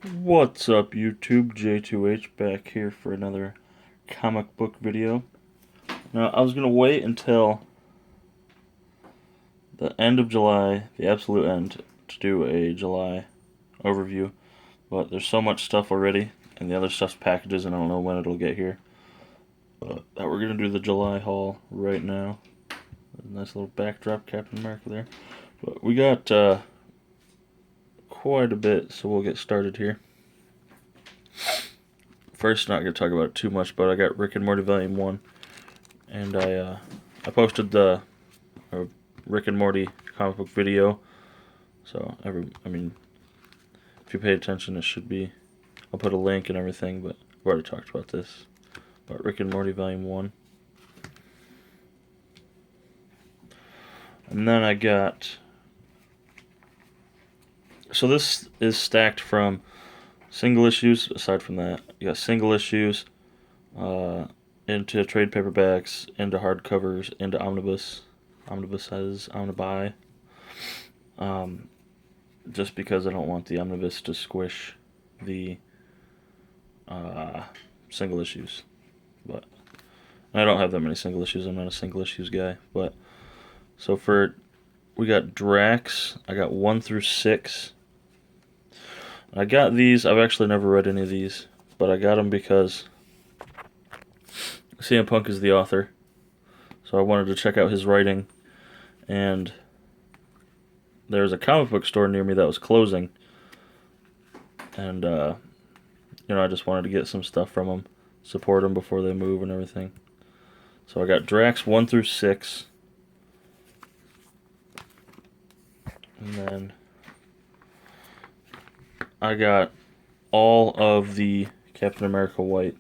What's up, YouTube? JTwoH back here for another comic book video. Now, I was going to wait until the end of July, the absolute end, to do a July overview, but there's so much stuff already, and the other stuff's packages, and I don't know when it'll get here, that we're going to do the July haul right now. Nice little backdrop, Captain America there. But we got quite a bit, so we'll get started here. First, not going to talk about it too much, but I got Rick and Morty Volume 1, and I posted the Rick and Morty comic book video, so if you pay attention, it should be, I'll put a link and everything, but I've already talked about this, but Rick and Morty Volume 1. And then I got, so this is stacked from single issues. Aside from that, you got single issues into trade paperbacks, into hardcovers, into omnibus. Omnibus says omnibuy. Just because I don't want the omnibus to squish the single issues. But I don't have that many single issues. I'm not a single issues guy. But so we got Drax. I got 1 through 6. I got these. I've actually never read any of these, but I got them because CM Punk is the author, so I wanted to check out his writing, and there's a comic book store near me that was closing, and I just wanted to get some stuff from them, support them before they move and everything. So I got Drax 1 through 6, and then I got all of the Captain America White.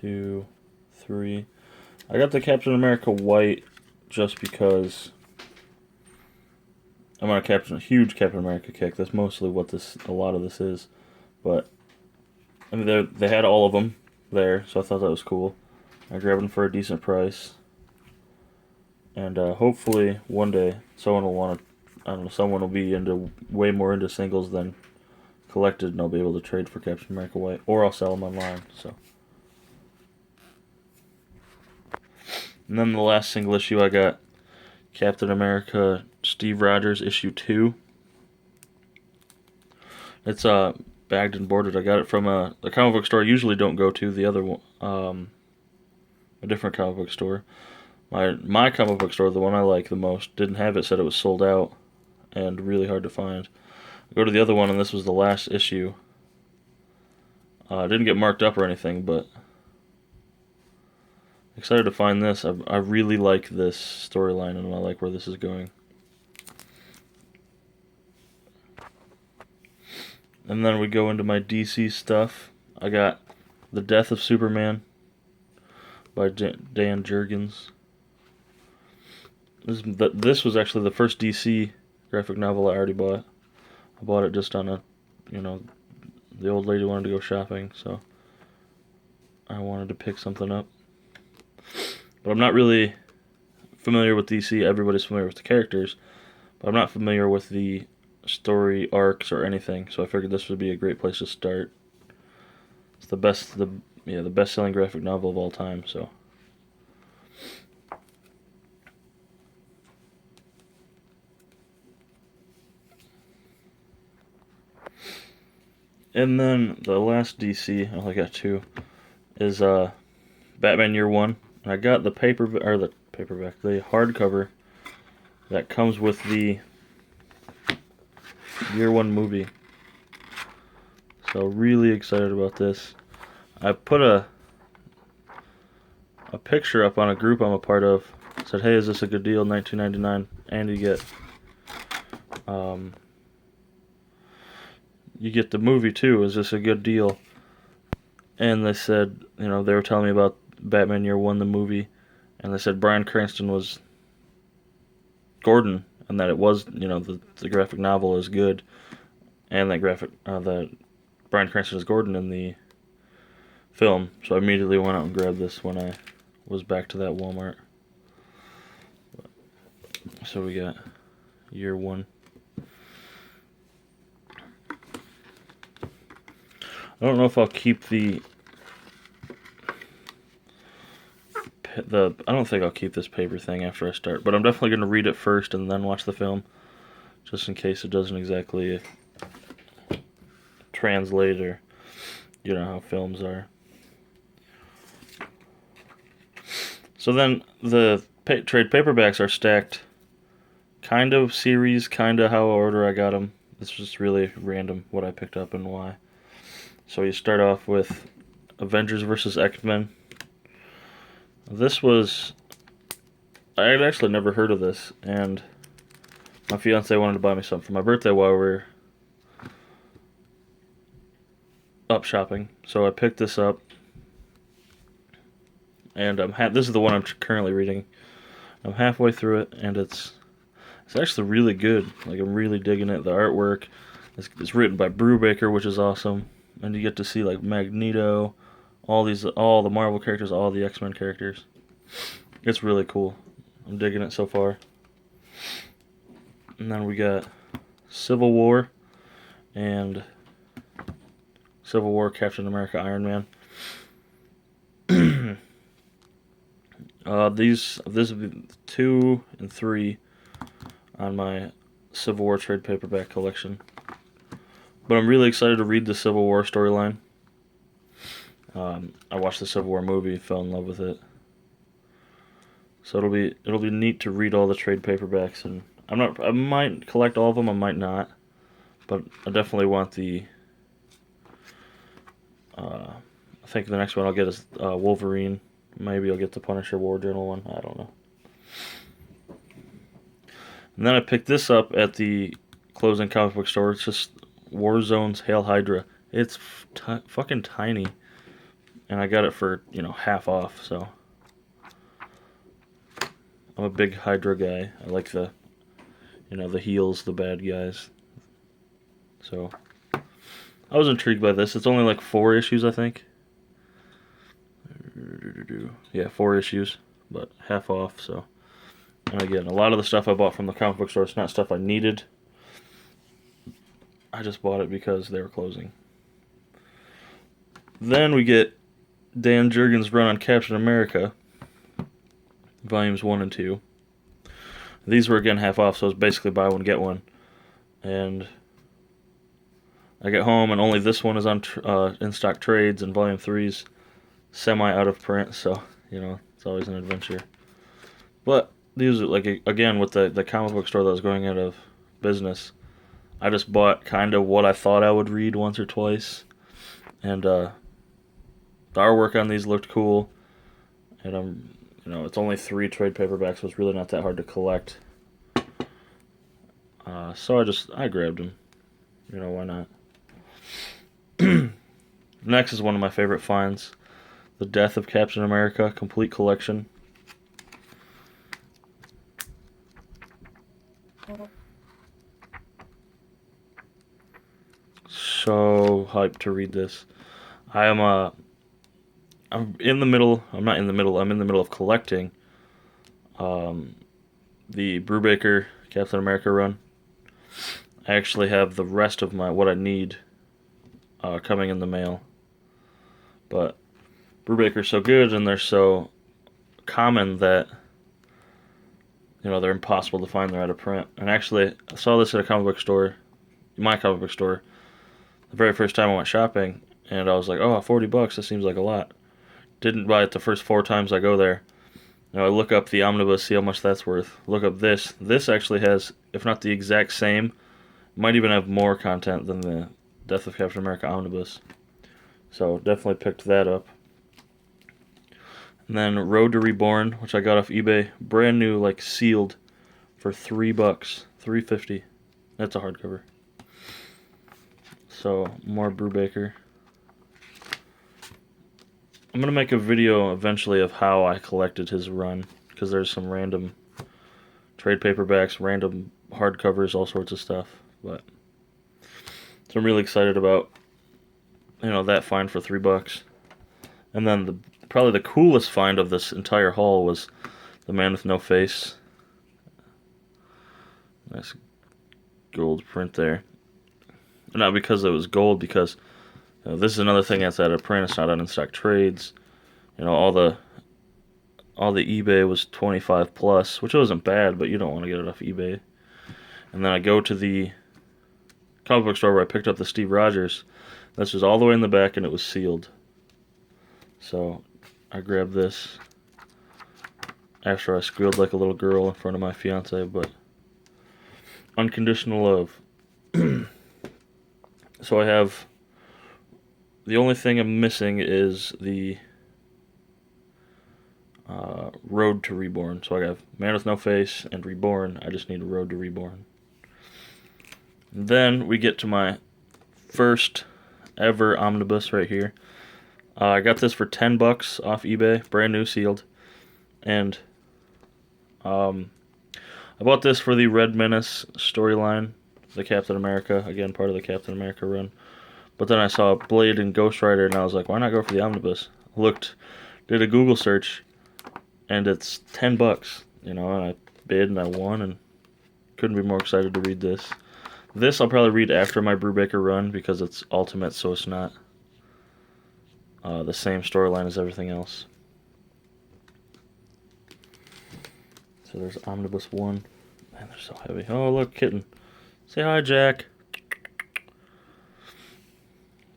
2, 3. I got the Captain America White just because I'm on a huge Captain America kick. That's mostly what a lot of this is. But I mean, they had all of them there, so I thought that was cool. I grabbed them for a decent price, and hopefully one day someone will want to. I don't know. Someone will be way more into singles than collected, and I'll be able to trade for Captain America White, or I'll sell them online. So. And then the last single issue I got, Captain America Steve Rogers issue 2. It's bagged and boarded. I got it from a comic book store I usually don't go to. The other one, a different comic book store. My comic book store, the one I like the most, didn't have it. Said it was sold out and really hard to find. I go to the other one, and this was the last issue. It didn't get marked up or anything, but excited to find this. I really like this storyline, and I like where this is going. And then we go into my DC stuff. I got The Death of Superman by Dan Jurgens. This was actually the first DC graphic novel I already bought. I bought it just on the old lady wanted to go shopping, so I wanted to pick something up. But I'm not really familiar with DC. Everybody's familiar with the characters, but I'm not familiar with the story arcs or anything. So I figured this would be a great place to start. It's the best-selling graphic novel of all time. So. And then the last DC, I only got 2, is Batman Year One. I got the the hardcover that comes with the Year One movie. So really excited about this. I put a picture up on a group I'm a part of. Said, "Hey, is this a good deal? $19.99, and you get the movie too. Is this a good deal?" And they said, they were telling me about Batman Year One, the movie, and they said Bryan Cranston was Gordon, and that it was, the graphic novel is good, and that Bryan Cranston is Gordon in the film. So I immediately went out and grabbed this when I was back to that Walmart. So we got year 1. I don't know if I'll keep the I don't think I'll keep this paper thing after I start, but I'm definitely going to read it first and then watch the film, just in case it doesn't exactly translate, or you know how films are. So then the trade paperbacks are stacked kind of series, kind of how order I got them. It's just really random what I picked up and why. So you start off with Avengers vs. X-Men. This was... I had actually never heard of this, and my fiance wanted to buy me something for my birthday while we were up shopping. So I picked this up, and this is the one I'm currently reading. I'm halfway through it, and it's actually really good. Like, I'm really digging it. The artwork, it's written by Brubaker, which is awesome. And you get to see like Magneto, all the Marvel characters, all the X-Men characters. It's really cool. I'm digging it so far. And then we got Civil War and Civil War, Captain America, Iron Man. This would be 2 and 3 on my Civil War trade paperback collection. But I'm really excited to read the Civil War storyline. I watched the Civil War movie, fell in love with it. So it'll be neat to read all the trade paperbacks, and I might collect all of them, I might not, but I definitely want the. I think the next one I'll get is Wolverine. Maybe I'll get the Punisher War Journal one. I don't know. And then I picked this up at the closing comic book store. It's just Warzone's Hail Hydra. It's fucking tiny, and I got it for half off. So I'm a big Hydra guy. I like the heels, the bad guys. So I was intrigued by this. It's only like 4 issues, I think. Yeah, 4 issues, but half off. So, and again, a lot of the stuff I bought from the comic book store, it's not stuff I needed. I just bought it because they were closing. Then we get Dan Jurgens' run on Captain America, volumes 1 and 2. These were again half off, so it's basically buy one get one. And I get home and only this one is on in stock trades, and volume 3's semi out of print, so it's always an adventure. But these are like, again, with the comic book store that was going out of business, I just bought kind of what I thought I would read once or twice, and the artwork on these looked cool, and it's only 3 trade paperbacks, so it's really not that hard to collect. So I grabbed them. Why not? Next is one of my favorite finds, The Death of Captain America, complete collection. So hyped to read this. I'm in the middle. I'm not in the middle. I'm in the middle of collecting the Brubaker Captain America run. I actually have the rest of what I need coming in the mail. But Brubaker's so good, and they're so common that they're impossible to find. They're out of print. And actually, I saw this at a comic book store, my comic book store, the very first time I went shopping, and I was like, oh, $40, that seems like a lot. Didn't buy it the first 4 times I go there. I look up the Omnibus, see how much that's worth. Look up this. This actually has, if not the exact same, might even have more content than the Death of Captain America Omnibus. So definitely picked that up. And then Road to Reborn, which I got off eBay, brand new, like sealed, for $3, $3.50. That's a hardcover. So more Brubaker. I'm gonna make a video eventually of how I collected his run, because there's some random trade paperbacks, random hardcovers, all sorts of stuff. But so I'm really excited about that find for $3. And then probably the coolest find of this entire haul was The Man with No Face. Nice gold print there. Not because it was gold, because this is another thing that's out of print. It's not on in-stock trades. All the eBay was 25 plus, which wasn't bad, but you don't want to get it off eBay. And then I go to the comic book store where I picked up the Steve Rogers. This was all the way in the back, and it was sealed. So I grabbed this after I squealed like a little girl in front of my fiance, but unconditional love. So I have, the only thing I'm missing is the Road to Reborn. So I have Man with No Face and Reborn. I just need a Road to Reborn. And then we get to my first ever omnibus right here. I got this for $10 off eBay, brand new, sealed. And I bought this for the Red Menace storyline, the Captain America, again, part of the Captain America run. But then I saw Blade and Ghost Rider, and I was like, why not go for the omnibus? Did a Google search, and it's $10, and I bid and I won, and couldn't be more excited to read this. This I'll probably read after my Brubaker run, because it's Ultimate, so it's not the same storyline as everything else. So there's Omnibus 1. Man, they're so heavy. Oh, look, kitten. Say hi, Jack.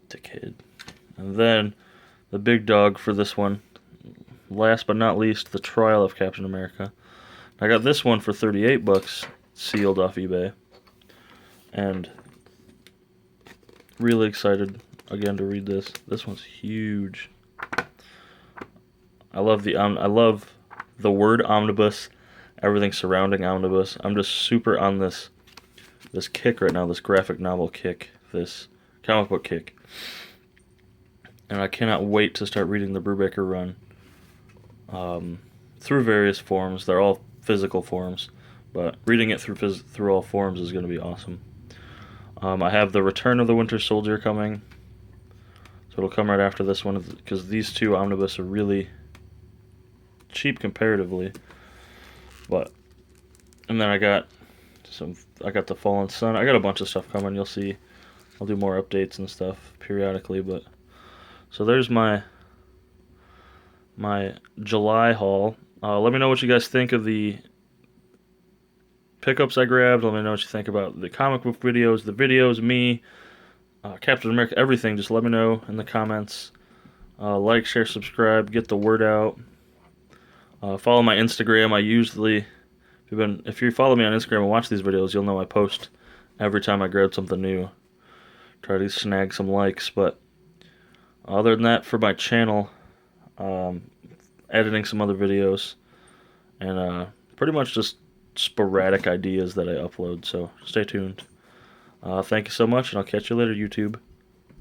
Dickhead. And then the big dog for this one. Last but not least, the Trial of Captain America. I got this one for $38, sealed off eBay. And really excited again to read this. This one's huge. I love the word omnibus, everything surrounding omnibus. I'm just super on this kick right now, this graphic novel kick, this comic book kick. And I cannot wait to start reading the Brubaker run through various forms. They're all physical forms, but reading it through all forms is going to be awesome. I have the Return of the Winter Soldier coming, so it'll come right after this one, because these two omnibus are really cheap comparatively. And then I got the Fallen Sun. I got a bunch of stuff coming. You'll see. I'll do more updates and stuff periodically. But so there's my July haul. Let me know what you guys think of the pickups I grabbed. Let me know what you think about the comic book videos, me, Captain America, everything. Just let me know in the comments. Like, share, subscribe, get the word out. Follow my Instagram. I usually, if you follow me on Instagram and watch these videos, you'll know I post every time I grab something new. Try to snag some likes, but other than that, for my channel, editing some other videos, and pretty much just sporadic ideas that I upload, so stay tuned. Thank you so much, and I'll catch you later, YouTube.